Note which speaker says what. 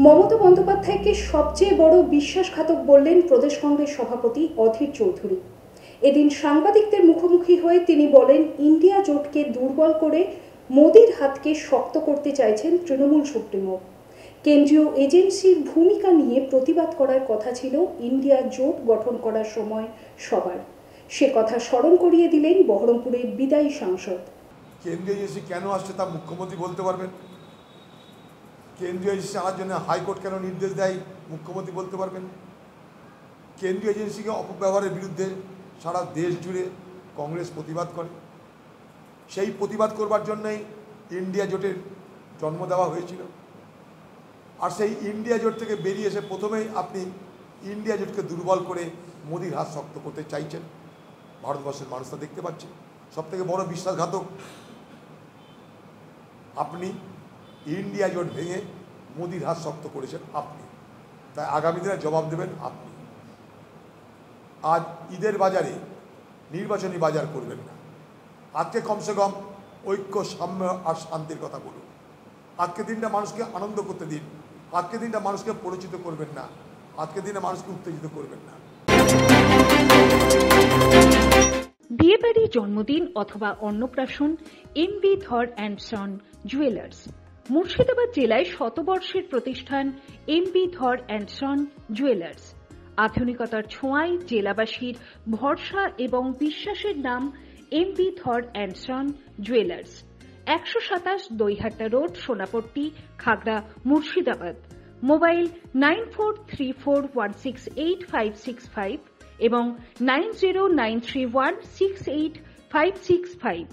Speaker 1: মমতা বন্দ্যোপাধ্যায়কে সবচেয়ে বড় বিশ্বাসঘাতক বললেন প্রদেশ কংগ্রেস সভাপতি অধীর চৌধুরী। এদিন সাংবাদিকদের মুখোমুখি হয়ে তিনি বলেন, ইন্ডিয়া জোটকে দুর্বল করে মোদির হাতকে শক্ত করতে চাইছেন তৃণমূল সুপ্রিমো। কেন্দ্রীয় এজেন্সির ভূমিকা নিয়ে প্রতিবাদ করার কথা ছিল ইন্ডিয়া জোট গঠন করার সময় সবার। সে কথা স্মরণ করিয়ে দিলেন বহরমপুরের বিদায়ী সাংসদ।
Speaker 2: কেন্দ্রীয় এজেন্সি কেন আসছে তা মুখ্যমন্ত্রী বলতে পারবেন। কেন্দ্রীয় এজেন্সি আনার জন্য হাইকোর্ট কেন নির্দেশ দেয় মুখ্যমন্ত্রী বলতে পারবেন। কেন্দ্রীয় এজেন্সিকে অপব্যবহারের বিরুদ্ধে সারা দেশ জুড়ে কংগ্রেস প্রতিবাদ করে। সেই প্রতিবাদ করবার জন্যই ইন্ডিয়া জোটের জন্ম দেওয়া হয়েছিল। আর সেই ইন্ডিয়া জোট থেকে বেরিয়ে এসে প্রথমেই আপনি ইন্ডিয়া জোটকে দুর্বল করে মোদির হাত শক্ত করতে চাইছেন। ভারতবর্ষের মানুষ তা দেখতে পাচ্ছে। সবথেকে বড় বিশ্বাসঘাতক আপনি। ইন্ডিয়া জোট ভেঙে মোদির হাত শক্ত করেছেন আপনি, তাই আগামী দিনে জবাব দেবেন আপনি। আজ ঈদের বাজারে নির্বাচনী বাজার করবেন না। আজকে কমসে কম ঐক্য, সাম্য আর শান্তির কথা বলুন। আজকে দিনটা মানুষকে আনন্দ করতে দিন। আজকে দিনটা মানুষকে পরিচিত করবেন না। আজকে দিনে মানুষকে উত্তেজিত করবেন না।
Speaker 3: বিয়েবাড়ি, জন্মদিন অথবা অন্নপ্রাশন এমবি ধর অ্যান্ড সন জুয়েলার্স। মুর্শিদাবাদ জেলায় শতবর্ষের প্রতিষ্ঠান এমবি ধর অ্যান্ড সন জুয়েলার্স। আধুনিকতার ছোঁয়ায় জেলাবাসীর ভরসা এবং বিশ্বাসের নাম এমবি ধর and son jewellers. 127 Daihata road, Sonapatti, Khagra, Murshidabad. Mobile 9434168565 এবং 9093168565।